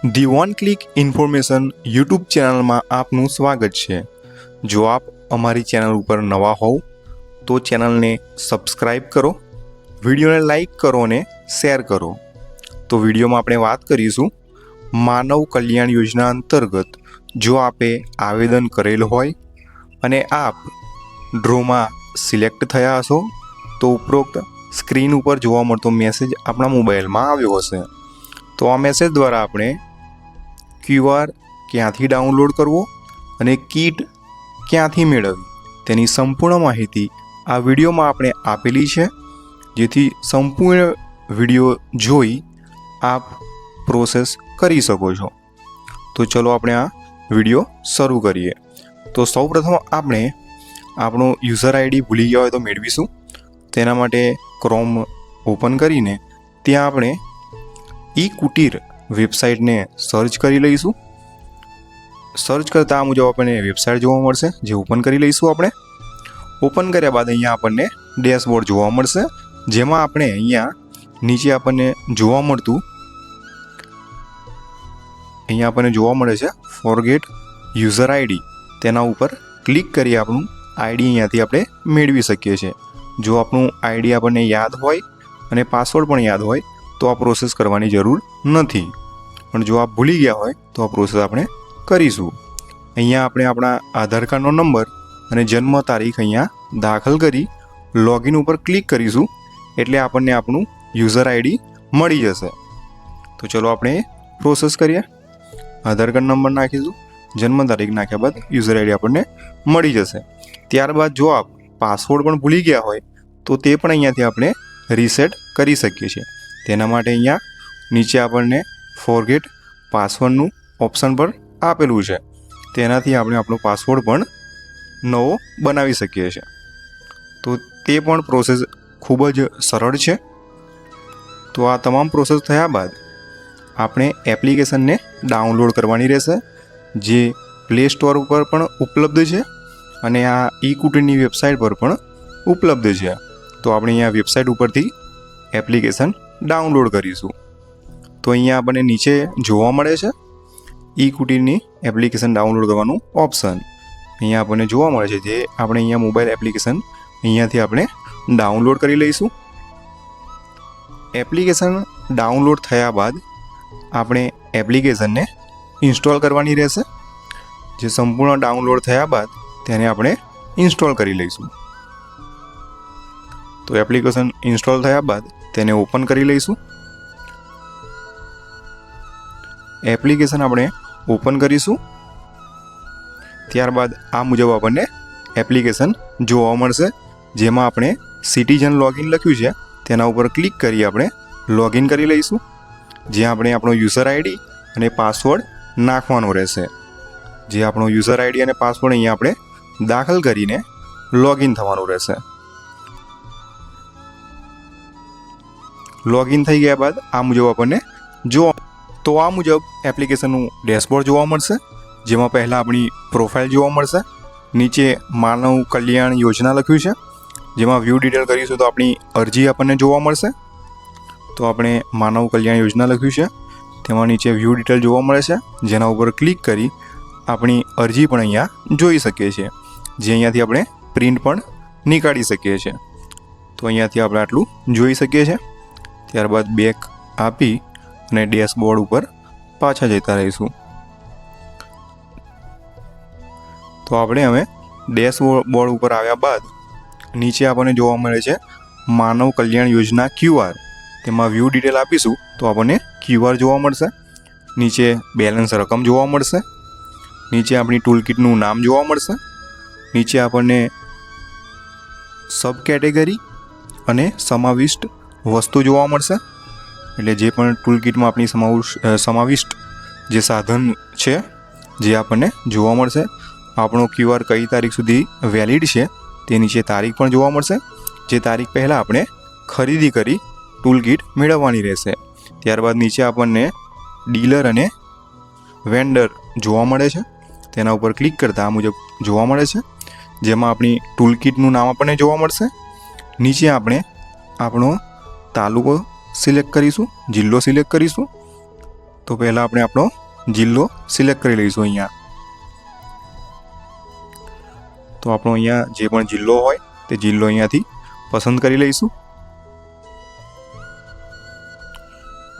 The one click information YouTube ચેનલમાં આપનું સ્વાગત છે। જો આપ અમારી ચેનલ ઉપર નવા હોવ તો ચેનલને સબસ્ક્રાઈબ કરો, વિડીયોને લાઈક કરો અને શેર કરો। તો વિડીયોમાં આપણે વાત કરીશું માનવ કલ્યાણ યોજના અંતર્ગત જો આપે આવેદન કરેલ હોય અને આપ ડ્રોમાં સિલેક્ટ થયા હશો તો ઉપરોક્ત સ્ક્રીન ઉપર જોવા મળતો મેસેજ આપણા મોબાઈલમાં આવ્યો હશે। તો આ મેસેજ દ્વારા આપણે ક્યુઆર ક્યાંથી ડાઉનલોડ કરવો અને કીટ ક્યાંથી મેળવવી તેની સંપૂર્ણ માહિતી આ વિડીયોમાં આપણે આપેલી છે, જેથી સંપૂર્ણ વિડીયો જોઈ આપ પ્રોસેસ કરી શકો છો। તો ચલો આપણે આ વિડીયો શરૂ કરીએ। તો સૌપ્રથમ આપણે આપણો યુઝર આઈડી ભૂલી ગયા હોય તો મેળવીશું। તેના માટે ક્રોમ ઓપન કરીને ત્યાં આપણે ઈ કુટીર વેબસાઇટને સર્ચ કરી લઈશું। સર્ચ કરતાં આ મુજબ આપણને વેબસાઇટ જોવા મળશે, જે ઓપન કરી લઈશું। આપણે ઓપન કર્યા બાદ અહીંયા આપણને ડેશબોર્ડ જોવા મળશે, જેમાં આપણે અહીંયા નીચે આપણને જોવા મળતું મળે છે ફોરગેટ યુઝર આઈડી। તેના ઉપર ક્લિક કરી આપણું આઈડી અહીંયાથી આપણે મેળવી શકીએ છીએ। જો આપણું આઈડી આપણને યાદ હોય અને પાસવર્ડ પણ યાદ હોય તો આ પ્રોસેસ કરવાની જરૂર નથી, પણ જો આપ ભૂલી ગયા હોય તો આ પ્રોસેસ આપણે કરીશું। અહીંયા આપણે આપણા આધાર કાર્ડનો નંબર અને જન્મ તારીખ અહીંયા દાખલ કરી લોગિન ઉપર ક્લિક કરીશું, એટલે આપણને આપણું યુઝર આઈડી મળી જશે। તો ચલો આપણે પ્રોસેસ કરીએ। આધાર કાર્ડ નંબર નાખીશું, જન્મ તારીખ નાખ્યા બાદ યુઝર આઈડી આપણને મળી જશે। ત્યારબાદ જો આપ પાસવર્ડ પણ ભૂલી ગયા હોય તો તે પણ અહીંયાથી આપણે રીસેટ કરી શકીએ છીએ। તેના માટે અહીંયા નીચે આપણને ફોરગેટ પાસવર્ડનું ઓપ્શન પર આપેલું છે, તેનાથી આપણે આપણો પાસવર્ડ પણ નવો બનાવી શકીએ છીએ। તો તે પણ પ્રોસેસ ખૂબ જ સરળ છે। તો આ તમામ પ્રોસેસ થયા બાદ આપણે એપ્લિકેશનને ડાઉનલોડ કરવાની રહેશે, જે પ્લે સ્ટોર ઉપર પણ ઉપલબ્ધ છે અને આ ઈ કુટીરની વેબસાઇટ પર પણ ઉપલબ્ધ છે। તો આપણે અહીંયા વેબસાઇટ ઉપરથી એપ્લિકેશન ડાઉનલોડ કરીશું। તો અહીંયા આપણને નીચે જોવા મળે છે ઈ કુટીરની એપ્લિકેશન ડાઉનલોડ કરવાનું ઓપ્શન અહીંયા આપણને જોવા મળે છે, જે આપણે અહીંયા મોબાઈલ એપ્લિકેશન અહીંયાથી આપણે ડાઉનલોડ કરી લઈશું। એપ્લિકેશન ડાઉનલોડ થયા બાદ આપણે એપ્લિકેશનને ઇન્સ્ટોલ કરવાની રહેશે, જે સંપૂર્ણ ડાઉનલોડ થયા બાદ તેને આપણે ઇન્સ્ટોલ કરી લઈશું। તો એપ્લિકેશન ઇન્સ્ટોલ થયા બાદ તેને ઓપન કરી લઈશું। એપ્લિકેશન આપણે ઓપન કરીશું, ત્યારબાદ આ મુજબ આપણને એપ્લિકેશન જોવા મળશે, જેમાં આપણે સિટીઝન લોગિન લખ્યું છે તેના ઉપર ક્લિક કરી આપણે લોગિન કરી લઈશું, જ્યાં આપણે આપણો યુઝર આઈડી અને પાસવર્ડ નાખવાનો રહેશે। જે આપણો યુઝર આઈડી અને પાસવર્ડ અહીંયા આપણે દાખલ કરીને લોગિન થવાનું રહેશે। લોગિન થઈ ગયા બાદ આ મુજબ આપણને આ મુજબ એપ્લિકેશનનું ડેશબોર્ડ જોવા મળશે, જેમાં પહેલાં આપણી પ્રોફાઇલ જોવા મળશે, નીચે માનવ કલ્યાણ યોજના લખ્યું છે, જેમાં વ્યૂ ડિટેલ કરીશું તો આપણી અરજી આપણને જોવા મળશે। તો આપણે માનવ કલ્યાણ યોજના લખ્યું છે, તેમાં નીચે વ્યૂ ડિટેલ જોવા મળે છે, જેના ઉપર ક્લિક કરી આપણી અરજી પણ અહીંયા જોઈ શકીએ છીએ, જે અહીંયાથી આપણે પ્રિન્ટ પણ નીકાળી શકીએ છીએ। તો અહીંયાથી આપણે આટલું જોઈ શકીએ છીએ। ત્યારબાદ બેક આપી અને ડેશબોર્ડ ઉપર પાછા જતા રહીશું। તો આપણે હવે ડેશબોર્ડ ઉપર આવ્યા બાદ નીચે આપણને જોવા મળે છે માનવ કલ્યાણ યોજના ક્યુઆર, તેમાં વ્યૂ ડિટેલ આપીશું તો આપણને ક્યુઆર જોવા મળશે, નીચે બેલેન્સ રકમ જોવા મળશે, નીચે આપણી ટૂલ કિટનું નામ જોવા મળશે, નીચે આપણને સબ કેટેગરી અને સમાવિષ્ટ વસ્તુ જોવા મળશે, એટલે જે પણ ટૂલ કિટમાં આપણી સમાવિષ્ટ જે સાધન છે જે આપણને જોવા મળશે। આપણો ક્યુઆર કઈ તારીખ સુધી વેલિડ છે તે નીચે તારીખ પણ જોવા મળશે, જે તારીખ પહેલાં આપણે ખરીદી કરી ટૂલ કિટ મેળવવાની રહેશે। ત્યારબાદ નીચે આપણને ડીલર અને વેન્ડર જોવા મળે છે, તેના ઉપર ક્લિક કરતાં આ મુજબ જોવા મળે છે, જેમાં આપણી ટૂલ કિટનું નામ આપણને જોવા મળશે। નીચે આપણે આપણો તાલુકો સિલેક્ટ કરીશું, જિલ્લો સિલેક્ટ કરીશું, તો પહેલાં આપણે આપણો જિલ્લો સિલેક્ટ કરી લઈશું અહીંયા. તો આપણો અહીંયા જે પણ જિલ્લો હોય તે જિલ્લો અહીંયાથી પસંદ કરી લઈશું.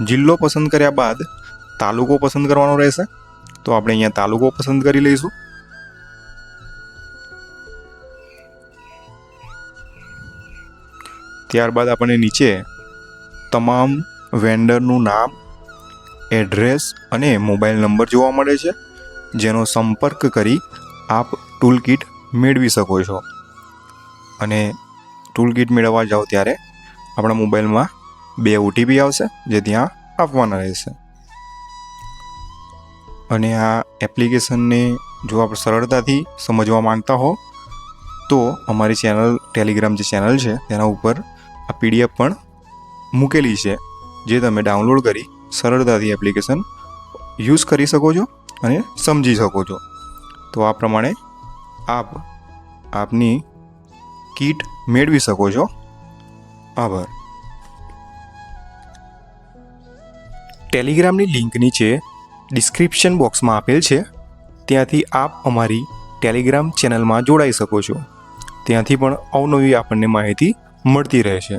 જિલ્લો પસંદ કર્યા બાદ તાલુકો પસંદ કરવાનો રહેશે. તો આપણે અહીંયા તાલુકો પસંદ કરી લઈશું. ત્યારબાદ આપણને નીચે તમામ વેન્ડરનું નામ, એડ્રેસ અને મોબાઈલ નંબર જોવા મળે છે, જેનો સંપર્ક કરી આપ ટૂલ કિટ મેળવી શકો છો. અને ટૂલ કિટ મેળવવા જાઓ ત્યારે આપણા મોબાઈલમાં 2 OTP આવશે, જે ત્યાં આપવાના રહેશે. અને આ એપ્લિકેશનને જો આપ સરળતાથી સમજવા માંગતા હો તો અમારી ટેલિગ્રામ જે ચેનલ છે તેના ઉપર આ PDF પણ મૂકેલી છે, જે તમે ડાઉનલોડ કરી સરળતાથી એપ્લિકેશન યુઝ કરી શકો છો અને સમજી શકો છો. તો આ પ્રમાણે આપની કીટ મેળવી શકો છો. આભાર. ટેલિગ્રામની લિંક નીચે ડિસ્ક્રિપ્શન બોક્સમાં આપેલ છે, ત્યાંથી આપ અમારી ટેલિગ્રામ ચેનલમાં જોડાઈ શકો છો. ત્યાંથી પણ અવનવી આપણને માહિતી મળતી રહે છે.